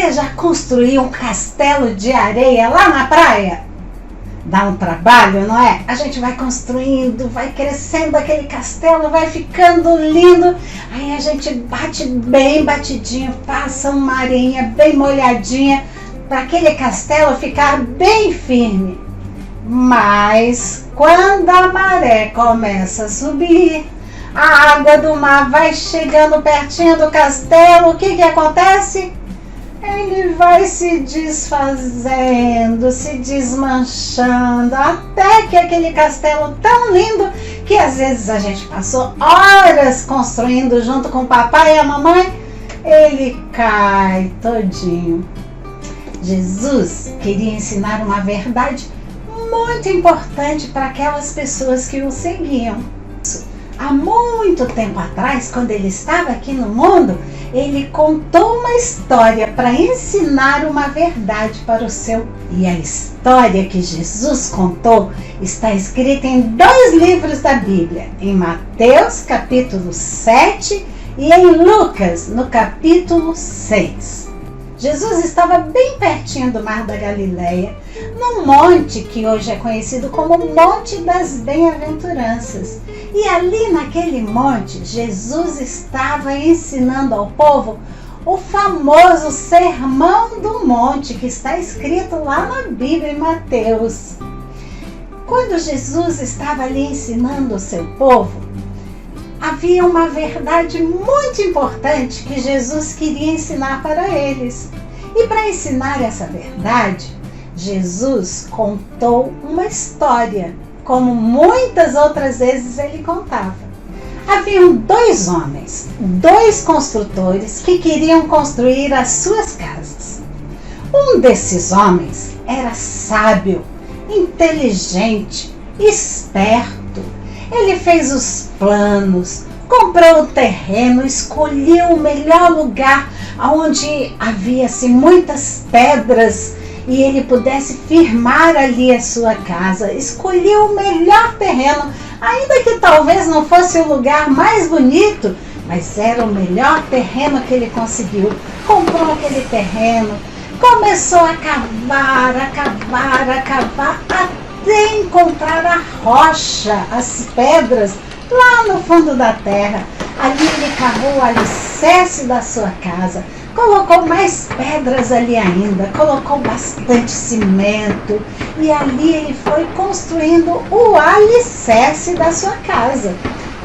Você já construiu um castelo de areia lá na praia? Dá um trabalho, não é? A gente vai construindo, vai crescendo aquele castelo, vai ficando lindo. Aí a gente bate bem batidinho, passa uma areinha bem molhadinha para aquele castelo ficar bem firme. Mas quando a maré começa a subir, a água do mar vai chegando pertinho do castelo, o que acontece? Ele vai se desfazendo, se desmanchando, até que aquele castelo tão lindo, que às vezes a gente passou horas construindo junto com o papai e a mamãe, ele cai todinho. Jesus queria ensinar uma verdade muito importante para aquelas pessoas que o seguiam. Há muito tempo atrás, quando ele estava aqui no mundo, ele contou uma história para ensinar uma verdade para o seu. E a história que Jesus contou está escrita em 2 livros da Bíblia, em Mateus capítulo 7 e em Lucas no capítulo 6. Jesus estava bem pertinho do Mar da Galileia, num monte que hoje é conhecido como Monte das Bem-aventuranças. E ali naquele monte, Jesus estava ensinando ao povo o famoso Sermão do Monte, que está escrito lá na Bíblia, em Mateus. Quando Jesus estava ali ensinando o seu povo, havia uma verdade muito importante que Jesus queria ensinar para eles. E para ensinar essa verdade, Jesus contou uma história, como muitas outras vezes ele contava. Haviam 2 homens, 2 construtores que queriam construir as suas casas. Um desses homens era sábio, inteligente, esperto. Ele fez os planos, comprou o terreno, escolheu o melhor lugar onde havia muitas pedras e ele pudesse firmar ali a sua casa. Escolheu o melhor terreno, ainda que talvez não fosse o lugar mais bonito, mas era o melhor terreno que ele conseguiu. Comprou aquele terreno, começou a cavar, até encontrar a rocha, as pedras, lá no fundo da terra. Ali ele cavou o alicerce da sua casa, colocou mais pedras ali ainda, colocou bastante cimento e ali ele foi construindo o alicerce da sua casa.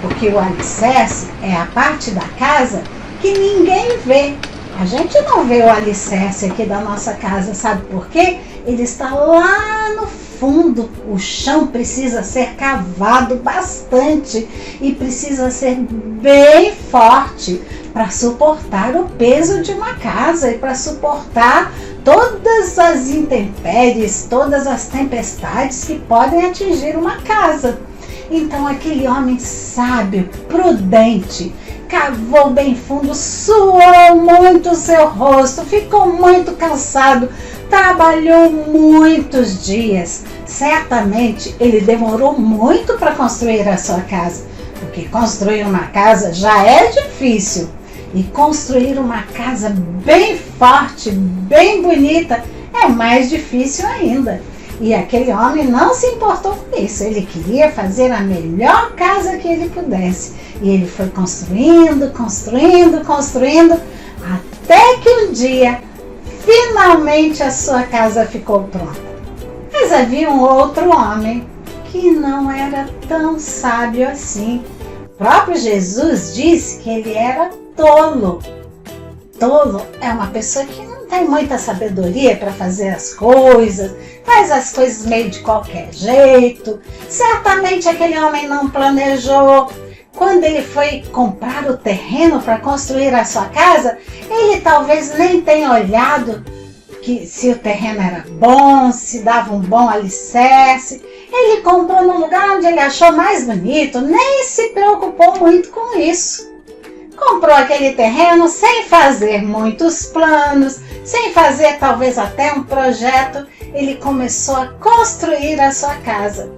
Porque o alicerce é a parte da casa que ninguém vê. A gente não vê o alicerce aqui da nossa casa, sabe por quê? Ele está lá no fundo, o chão precisa ser cavado bastante e precisa ser bem forte para suportar o peso de uma casa e para suportar todas as intempéries, todas as tempestades que podem atingir uma casa. Então aquele homem sábio, prudente, cavou bem fundo, suou muito o seu rosto, ficou muito cansado, trabalhou muitos dias. Certamente ele demorou muito para construir a sua casa, porque construir uma casa já é difícil. E construir uma casa bem forte, bem bonita, é mais difícil ainda. E aquele homem não se importou com isso, ele queria fazer a melhor casa que ele pudesse. E ele foi construindo, até que um dia, finalmente a sua casa ficou pronta. Mas havia um outro homem que não era tão sábio assim. O próprio Jesus disse que ele era tolo. Tolo é uma pessoa que não tem muita sabedoria para fazer as coisas, faz as coisas meio de qualquer jeito. Certamente aquele homem não planejou. Quando ele foi comprar o terreno para construir a sua casa, ele talvez nem tenha olhado que se o terreno era bom, se dava um bom alicerce. Ele comprou no lugar onde ele achou mais bonito, nem se preocupou muito com isso. Comprou aquele terreno sem fazer muitos planos, sem fazer talvez até um projeto. Ele começou a construir a sua casa.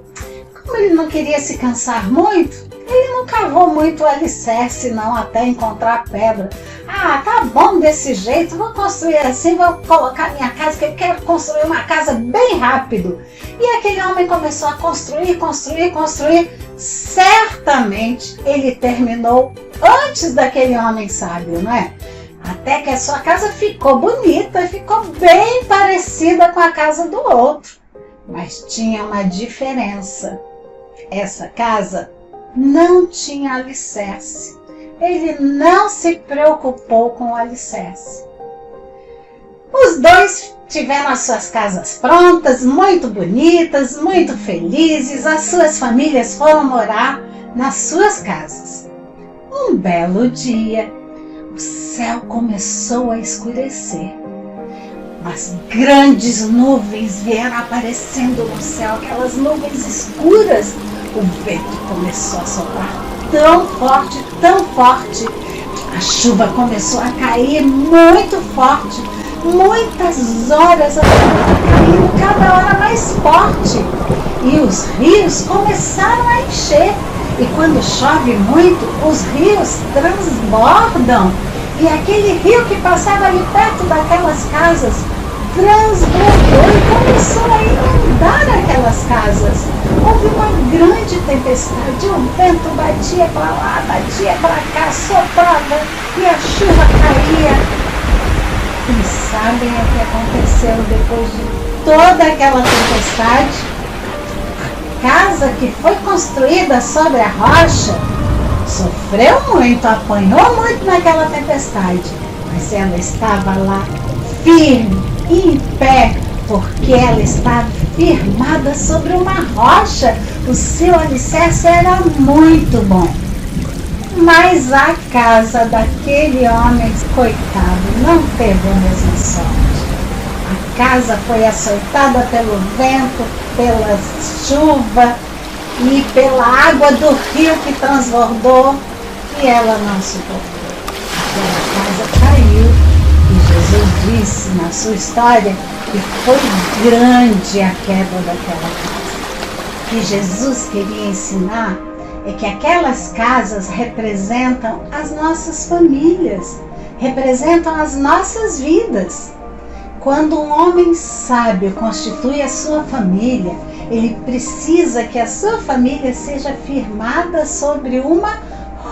Como ele não queria se cansar muito, ele não cavou muito o alicerce não, até encontrar a pedra. Ah, tá bom desse jeito, vou construir assim, vou colocar minha casa, que eu quero construir uma casa bem rápido. E aquele homem começou a construir. Certamente ele terminou antes daquele homem sábio, não é? Até que a sua casa ficou bonita, ficou bem parecida com a casa do outro. Mas tinha uma diferença. Essa casa não tinha alicerce. Ele não se preocupou com o alicerce. Os dois tiveram as suas casas prontas, muito bonitas, muito felizes. As suas famílias foram morar nas suas casas. Um belo dia, o céu começou a escurecer. As grandes nuvens vieram aparecendo no céu, aquelas nuvens escuras. O vento começou a soprar tão forte. A chuva começou a cair muito forte. Muitas horas a chuva caindo, cada hora mais forte. E os rios começaram a encher. E quando chove muito, os rios transbordam. E aquele rio que passava ali perto daquelas casas transbordou e começou a inundar aquelas casas. Houve uma grande tempestade, o vento batia para lá, batia para cá, soprava e a chuva caía. E sabem o que aconteceu depois de toda aquela tempestade? A casa que foi construída sobre a rocha sofreu muito, apanhou muito naquela tempestade, mas ela estava lá firme, em pé, porque ela estava firmada sobre uma rocha. O seu alicerce era muito bom. Mas a casa daquele homem, coitado, não teve a mesma sorte. A casa foi açoitada pelo vento, pela chuva e pela água do rio que transbordou, e ela não suportou. Aquela casa caiu. E Jesus disse na sua história que foi grande a queda daquela casa. O que Jesus queria ensinar é que aquelas casas representam as nossas famílias, representam as nossas vidas. Quando um homem sábio constitui a sua família, ele precisa que a sua família seja firmada sobre uma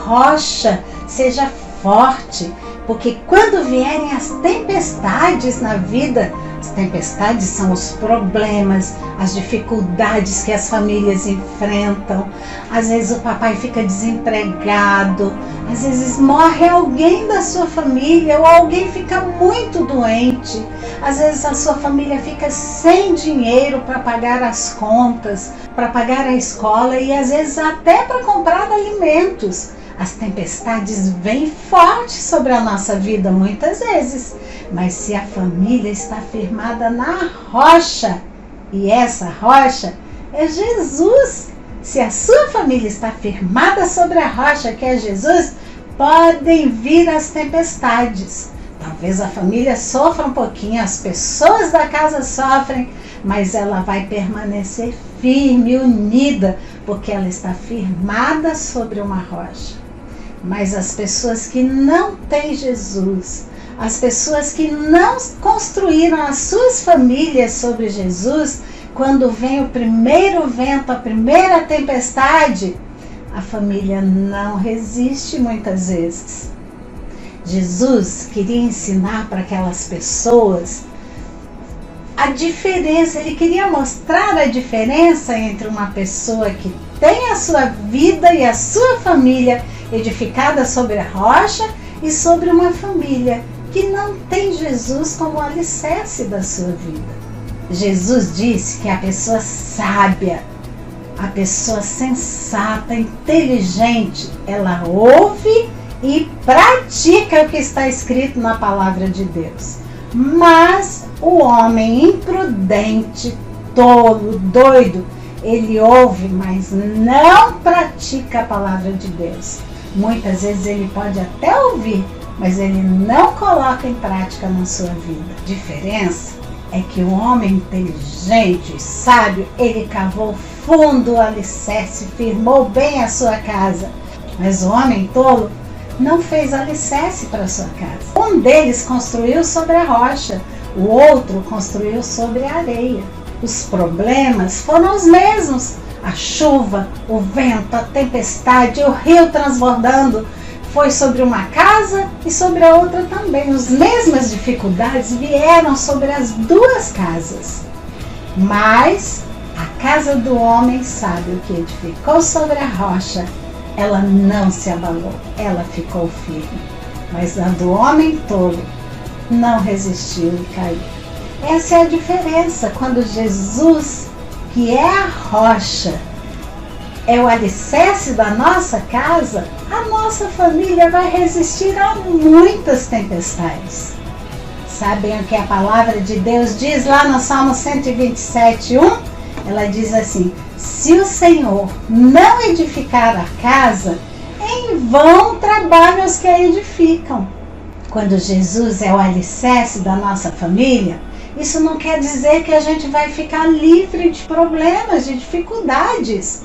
rocha, seja forte. Porque quando vierem as tempestades na vida, as tempestades são os problemas, as dificuldades que as famílias enfrentam. Às vezes o papai fica desempregado, às vezes morre alguém da sua família ou alguém fica muito doente. Às vezes a sua família fica sem dinheiro para pagar as contas, para pagar a escola e às vezes até para comprar alimentos. As tempestades vêm fortes sobre a nossa vida muitas vezes, mas se a família está firmada na rocha, e essa rocha é Jesus, se a sua família está firmada sobre a rocha que é Jesus, podem vir as tempestades. Talvez a família sofra um pouquinho, as pessoas da casa sofrem, mas ela vai permanecer firme, unida, porque ela está firmada sobre uma rocha. Mas as pessoas que não têm Jesus, as pessoas que não construíram as suas famílias sobre Jesus, quando vem o primeiro vento, a primeira tempestade, a família não resiste muitas vezes. Jesus queria ensinar para aquelas pessoas a diferença, ele queria mostrar a diferença entre uma pessoa que tem a sua vida e a sua família edificada sobre a rocha e sobre uma família que não tem Jesus como alicerce da sua vida. Jesus disse que a pessoa sábia, a pessoa sensata, inteligente, ela ouve e pratica o que está escrito na palavra de Deus. Mas o homem imprudente, tolo, doido, ele ouve, mas não pratica a palavra de Deus. Muitas vezes ele pode até ouvir, mas ele não coloca em prática na sua vida. A diferença é que o homem inteligente, sábio, ele cavou fundo o alicerce, firmou bem a sua casa. Mas o homem tolo não fez alicerce para a sua casa. Um deles construiu sobre a rocha, o outro construiu sobre a areia. Os problemas foram os mesmos. A chuva, o vento, a tempestade, o rio transbordando. Foi sobre uma casa e sobre a outra também. As mesmas dificuldades vieram sobre as duas casas. Mas a casa do homem sábio que edificou sobre a rocha, ela não se abalou, ela ficou firme. Mas a do homem tolo não resistiu e caiu. Essa é a diferença quando Jesus, que é a rocha, é o alicerce da nossa casa, a nossa família vai resistir a muitas tempestades. Sabem o que a palavra de Deus diz lá no Salmo 127:1? Ela diz assim: se o Senhor não edificar a casa, em vão trabalham os que a edificam. Quando Jesus é o alicerce da nossa família, isso não quer dizer que a gente vai ficar livre de problemas, de dificuldades.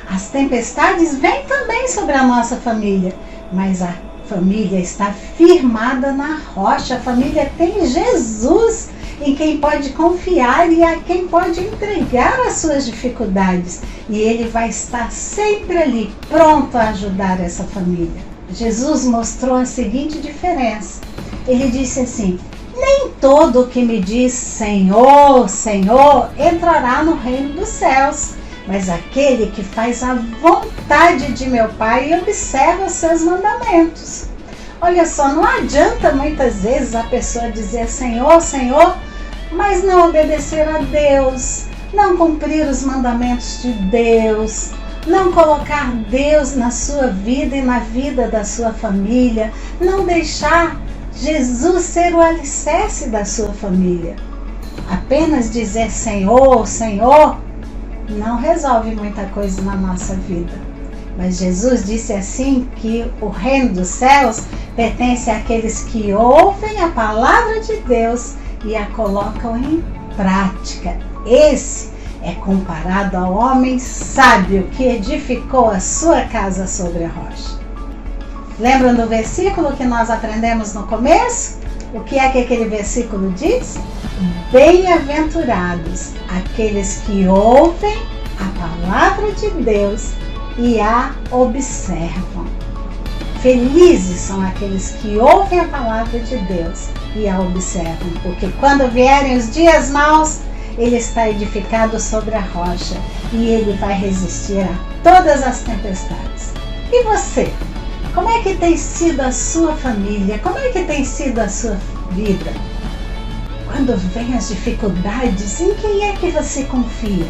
As tempestades vêm também sobre a nossa família, mas a família está firmada na rocha. A família tem Jesus, em quem pode confiar e a quem pode entregar as suas dificuldades. E Ele vai estar sempre ali, pronto a ajudar essa família. Jesus mostrou a seguinte diferença. Ele disse assim: nem todo que me diz Senhor, Senhor, entrará no reino dos céus, mas aquele que faz a vontade de meu Pai e observa os seus mandamentos. Olha só, não adianta muitas vezes a pessoa dizer Senhor, Senhor, mas não obedecer a Deus, não cumprir os mandamentos de Deus, não colocar Deus na sua vida e na vida da sua família, não deixar Jesus ser o alicerce da sua família. Apenas dizer Senhor, Senhor, não resolve muita coisa na nossa vida. Mas Jesus disse assim que o reino dos céus pertence àqueles que ouvem a palavra de Deus e a colocam em prática. Esse é comparado ao homem sábio que edificou a sua casa sobre a rocha. Lembram do versículo que nós aprendemos no começo? O que é que aquele versículo diz? Bem-aventurados aqueles que ouvem a palavra de Deus e a observam. Felizes são aqueles que ouvem a palavra de Deus e a observam, porque quando vierem os dias maus, ele está edificado sobre a rocha e ele vai resistir a todas as tempestades. E você? Como é que tem sido a sua família? Como é que tem sido a sua vida? Quando vem as dificuldades, em quem é que você confia?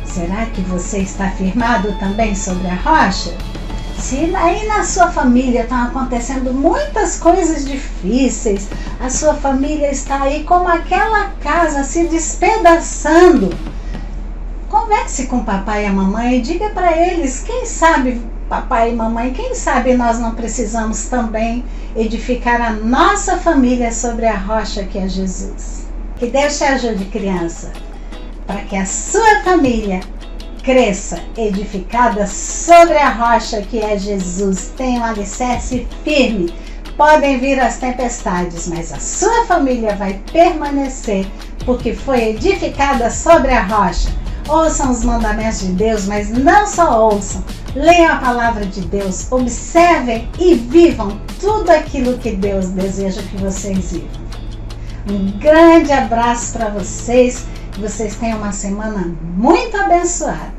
Será que você está firmado também sobre a rocha? Se aí na sua família estão acontecendo muitas coisas difíceis, a sua família está aí como aquela casa se despedaçando, converse com o papai e a mamãe e diga para eles, quem sabe papai e mamãe, quem sabe nós não precisamos também edificar a nossa família sobre a rocha que é Jesus. Que Deus te ajude, criança, para que a sua família cresça edificada sobre a rocha que é Jesus. Tenha um alicerce firme. Podem vir as tempestades, mas a sua família vai permanecer porque foi edificada sobre a rocha. Ouçam os mandamentos de Deus, mas não só ouçam. Leiam a palavra de Deus, observem e vivam tudo aquilo que Deus deseja que vocês vivam. Um grande abraço para vocês. Que vocês tenham uma semana muito abençoada.